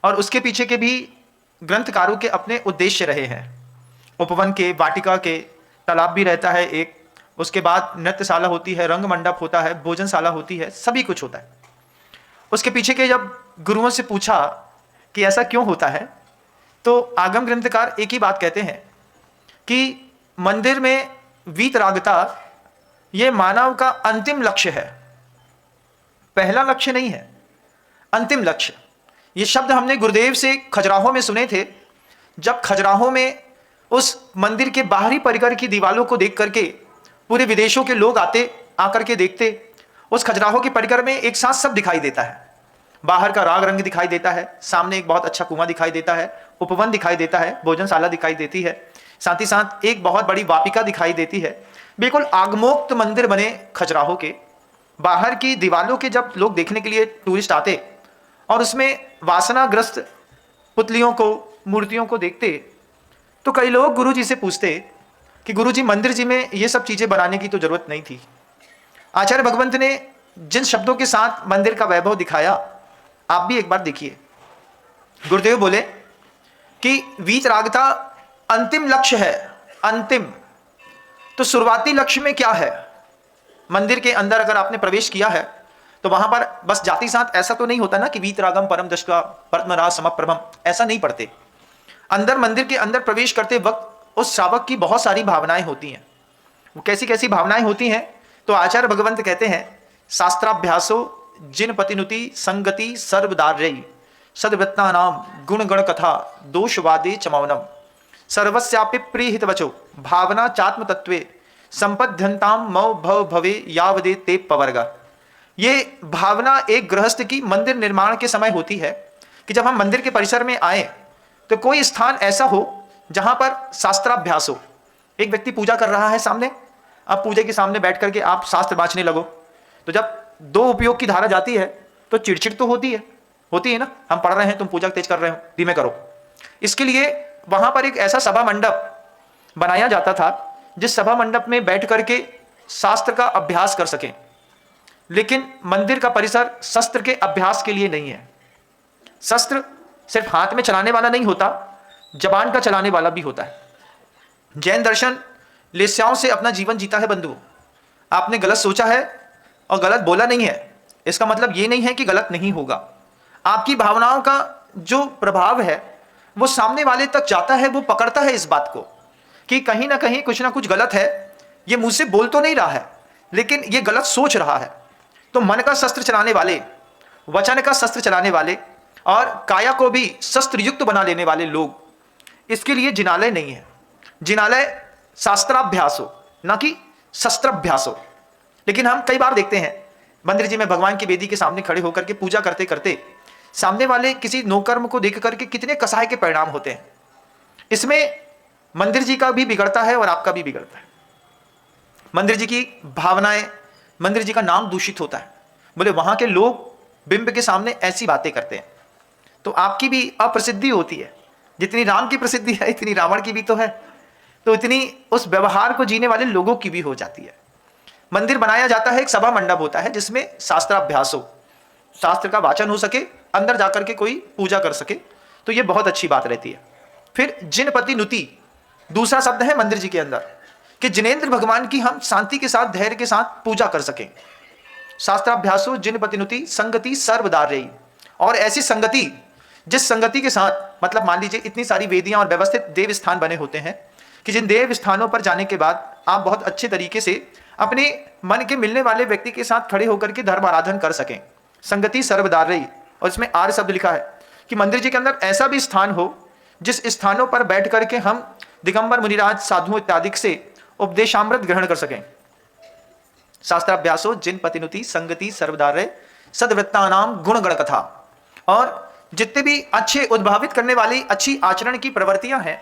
और उसके पीछे के भी ग्रंथकारों के अपने उद्देश्य रहे हैं। उपवन के, वाटिका के, तालाब भी रहता है एक, उसके बाद नृत्यशाला होती है, रंग मंडप होता है, भोजनशाला होती है, सभी कुछ होता है। उसके पीछे के जब गुरुओं से पूछा कि ऐसा क्यों होता है, तो आगम ग्रंथकार एक ही बात कहते हैं कि मंदिर में वीतरागता ये मानव का अंतिम लक्ष्य है, पहला लक्ष्य नहीं है, अंतिम लक्ष्य। ये शब्द हमने गुरुदेव से खजुराहो में सुने थे, जब खजुराहो में उस मंदिर के बाहरी परिकर की दीवारों को देख करके पूरे विदेशों के लोग आकर के देखते। उस खजुराहो के परिकर में एक साथ सब दिखाई देता है, बाहर का राग रंग दिखाई देता है, सामने एक बहुत अच्छा कुआं दिखाई देता है, उपवन दिखाई देता है, भोजनशाला दिखाई देती है, साथ ही साथ एक बहुत बड़ी वापिका दिखाई देती है। बिल्कुल आगमोक्त मंदिर बने खजुराहो के। बाहर की दीवारों के जब लोग देखने के लिए टूरिस्ट आते और उसमें वासनाग्रस्त पुतलियों को, मूर्तियों को देखते, तो कई लोग गुरु जी से पूछते कि गुरु जी, मंदिर जी में ये सब चीज़ें बनाने की तो जरूरत नहीं थी। आचार्य भगवंत ने जिन शब्दों के साथ मंदिर का वैभव दिखाया, आप भी एक बार देखिए। गुरुदेव बोले कि वीतरागता अंतिम लक्ष्य है, अंतिम। तो शुरुआती लक्ष्य में क्या है? मंदिर के अंदर अगर आपने प्रवेश किया है तो वहां पर बस जाति साथ ऐसा तो नहीं होता ना कि वीतरागम परम दशका पद्मराज समप्रभम, ऐसा नहीं पढ़ते। अंदर मंदिर के अंदर प्रवेश करते वक्त उस श्रावक की बहुत सारी भावनाएं होती हैं। वो कैसी कैसी भावनाएं होती हैं? तो आचार्य भगवंत कहते हैं, शास्त्राभ्यासो जिन पतिनुति संगति सर्वदार्यई सदवृत्ता नाम गुण गण कथा दोषवादे चमौनम सर्वस्यापि प्रीहित वचो भावना चात्म तत्वे संपद्यंताम मौ भव भवे यावदे ते पवर्ग। ये भावना एक गृहस्थ की मंदिर निर्माण के समय होती है कि जब हम मंदिर के परिसर में आए तो कोई स्थान ऐसा हो जहां पर शास्त्राभ्यास हो। एक व्यक्ति पूजा कर रहा है सामने, अब पूजे के सामने बैठ करके आप शास्त्र बांचने लगो, तो जब दो उपयोग की धारा जाती है तो चिड़चिड़ तो होती है ना। हम पढ़ रहे हैं, तुम पूजा तेज कर रहे हो, धीमे करो। इसके लिए वहां पर एक ऐसा सभा मंडप बनाया जाता था जिस सभा मंडप में बैठ करके शास्त्र का अभ्यास कर सकें। लेकिन मंदिर का परिसर शस्त्र के अभ्यास के लिए नहीं है। शस्त्र सिर्फ हाथ में चलाने वाला नहीं होता, जबान का चलाने वाला भी होता है। जैन दर्शन लेस्याओं से अपना जीवन जीता है बंधु। आपने गलत सोचा है और गलत बोला नहीं है, इसका मतलब ये नहीं है कि गलत नहीं होगा। आपकी भावनाओं का जो प्रभाव है वो सामने वाले तक जाता है, वो पकड़ता है इस बात को कि कहीं ना कहीं कुछ ना कुछ गलत है। ये मुंह से बोल तो नहीं रहा है, लेकिन ये गलत सोच रहा है। तो मन का शस्त्र चलाने वाले, वचन का शस्त्र चलाने वाले और काया को भी शस्त्र युक्त बना लेने वाले लोग, इसके लिए जिनालय नहीं है। जिनालय शास्त्राभ्यास हो, ना कि शस्त्राभ्यास हो। लेकिन हम कई बार देखते हैं मंदिर जी में भगवान की वेदी के सामने खड़े होकर के पूजा करते करते सामने वाले किसी नौकर्म को देख करके कितने कसाय के परिणाम होते हैं। इसमें मंदिर जी का भी बिगड़ता है और आपका भी बिगड़ता है। मंदिर जी की भावनाएं, मंदिर जी का नाम दूषित होता है। बोले वहां के लोग बिंब के सामने ऐसी बातें करते हैं, तो आपकी भी अप्रसिद्धि होती है। जितनी राम की प्रसिद्धि है इतनी रावण की भी तो है, तो इतनी उस व्यवहार को जीने वाले लोगों की भी हो जाती है। मंदिर बनाया जाता है, एक सभा मंडप होता है जिसमें शास्त्राभ्यास हो, शास्त्र का वाचन हो सके, अंदर जाकर के कोई पूजा कर सके, तो ये बहुत अच्छी बात रहती है। फिर जिनपति नुति दूसरा शब्द है मंदिर जी के अंदर, कि जिनेंद्र भगवान की हम शांति के साथ, धैर्य के साथ पूजा कर सकें। शास्त्राभ्यासो जिनपति नुति संगति सर्वदार्यई, और ऐसी संगति जिस संगति के साथ, मतलब मान लीजिए इतनी सारी वेदियां और व्यवस्थित देव स्थान बने होते हैं कि जिन देव स्थानों पर जाने के बाद आप बहुत अच्छे तरीके से अपने मन के मिलने वाले व्यक्ति के साथ खड़े होकर के धर्म आराधन कर सकें। संगति सर्वदार्यई, और इसमें आर्य शब्द लिखा है कि मंदिर जी के अंदर ऐसा भी स्थान हो जिस स्थानों पर बैठ करके हम दिगंबर मुनिराज साधुओं इत्यादि से उपदेशामृत ग्रहण कर सकें। शास्त्राभ्यासो जिन पतिनुति संगति सर्वदार्य सदवृत्ता नाम गुण गण कथा, और जितने भी अच्छे उद्भावित करने वाली अच्छी आचरण की प्रवृत्तियां हैं,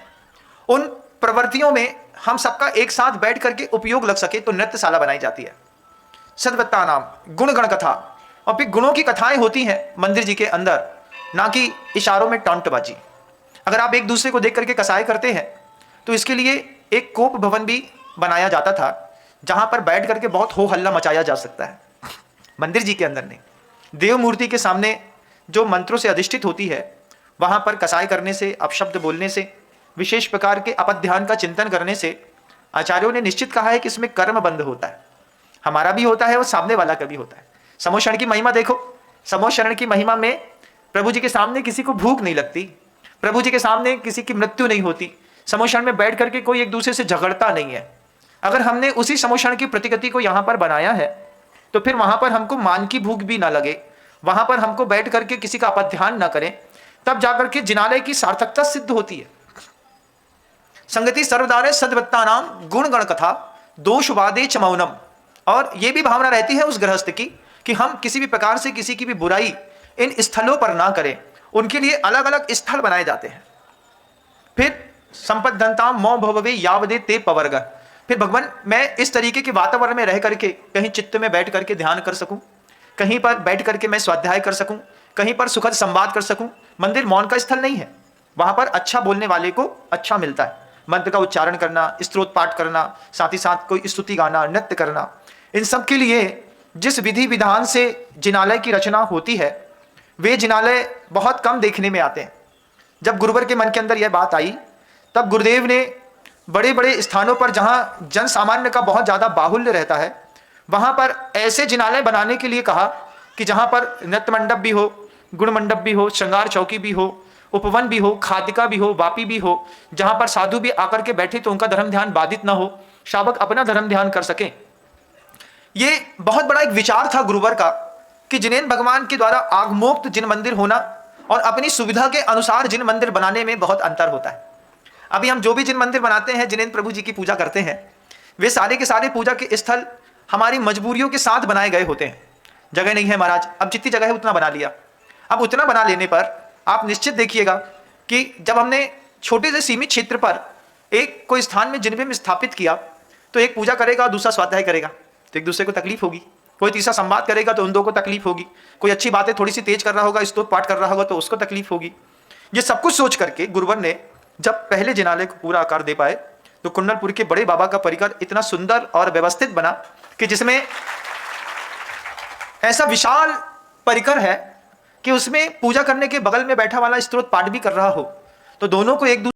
उन प्रवृत्तियों में हम सबका एक साथ बैठ करके उपयोग लग सके, तो नृत्यशाला बनाई जाती है। सदवृत्ता नाम गुण गण कथा, और फिर गुणों की कथाएं होती हैं मंदिर जी के अंदर, ना कि इशारों में टॉन्टबाजी। अगर आप एक दूसरे को देख करके कसाई करते हैं तो इसके लिए एक कोप भवन भी बनाया जाता था जहां पर बैठ करके बहुत हो हल्ला मचाया जा सकता है। मंदिर जी के अंदर नहीं, देव मूर्ति के सामने जो मंत्रों से अधिष्ठित होती है वहाँ पर कसाई करने से, अपशब्द बोलने से, विशेष प्रकार के अपध्यान का चिंतन करने से आचार्यों ने निश्चित कहा है कि इसमें कर्म बंध होता है, हमारा भी होता है और सामने वाला का भी होता है। समोशरण की महिमा देखो, समोशरण की महिमा में प्रभु जी के सामने किसी को भूख नहीं लगती, प्रभु जी के सामने किसी की मृत्यु नहीं होती, समोशरण में बैठ करके कोई एक दूसरे से झगड़ता नहीं है। अगर हमने उसी समोशरण की प्रतिगति को यहाँ पर बनाया है तो फिर वहाँ पर हमको मान की भूख भी ना लगे, वहाँ पर हमको बैठ करके किसी का अपध्यान ना करें, तब जाकर के जिनालय की सार्थकता सिद्ध होती है। संगति सर्वदारे सद्वत्ता नाम गुण गण कथा दोषवादे च मौनम। और ये भी भावना रहती है उस गृहस्थ की कि हम किसी भी प्रकार से किसी की भी बुराई इन स्थलों पर ना करें, उनके लिए अलग अलग स्थल बनाए जाते हैं। फिर संपद्धनता मो भवे यावदे ते पवर्ग। फिर भगवान मैं इस तरीके के वातावरण में रह करके कहीं चित्त में बैठ करके ध्यान कर सकूं, कहीं पर बैठ करके मैं स्वाध्याय कर सकूं, कहीं पर सुखद संवाद कर सकूं। मंदिर मौन का स्थल नहीं है, वहां पर अच्छा बोलने वाले को अच्छा मिलता है। मंत्र का उच्चारण करना, स्तोत्र पाठ करना, साथ ही साथ कोई स्तुति गाना, नृत्य करना, इन सब के लिए जिस विधि विधान से जिनालय की रचना होती है वे जिनालय बहुत कम देखने में आते हैं। जब गुरुवर के मन के अंदर यह बात आई तब गुरुदेव ने बड़े बड़े स्थानों पर जहाँ जन सामान्य का बहुत ज़्यादा बाहुल्य रहता है वहाँ पर ऐसे जिनालय बनाने के लिए कहा कि जहाँ पर नृत्य मंडप भी हो, गुण मंडप भी हो, श्रृंगार चौकी भी हो, उपवन भी हो, खादिका भी हो, वापी भी हो, जहाँ पर साधु भी आकर के बैठे तो उनका धर्म ध्यान बाधित ना हो, शावक अपना धर्म ध्यान कर सकें। ये बहुत बड़ा एक विचार था गुरुवर का कि जिनेन भगवान के द्वारा आगमोक्त जिन मंदिर होना और अपनी सुविधा के अनुसार जिन मंदिर बनाने में बहुत अंतर होता है। अभी हम जो भी जिन मंदिर बनाते हैं, जिनेन प्रभु जी की पूजा करते हैं, वे सारे के सारे पूजा के स्थल हमारी मजबूरियों के साथ बनाए गए होते हैं। जगह नहीं है महाराज, अब जितनी जगह है उतना बना लिया। अब उतना बना लेने पर आप निश्चित देखिएगा कि जब हमने छोटे से सीमित क्षेत्र पर एक कोई स्थान में जिन्हें में स्थापित किया तो एक पूजा करेगा, दूसरा स्वाध्याय करेगा तो एक दूसरे को तकलीफ होगी, कोई तीसरा संवाद करेगा तो उन दो को तकलीफ होगी, कोई अच्छी बातें थोड़ी सी तेज कर रहा होगा, स्तोत्र पाठ कर रहा होगा तो उसको तकलीफ होगी। ये सब कुछ सोच करके गुरुवर ने जब पहले जिनालय को पूरा आकार दे पाए तो कुंडलपुर के बड़े बाबा का परिकर इतना सुंदर और व्यवस्थित बना कि जिसमें ऐसा विशाल परिकर है कि उसमें पूजा करने के बगल में बैठा वाला स्तोत्र पाठ भी कर रहा हो तो दोनों को एक दूसरे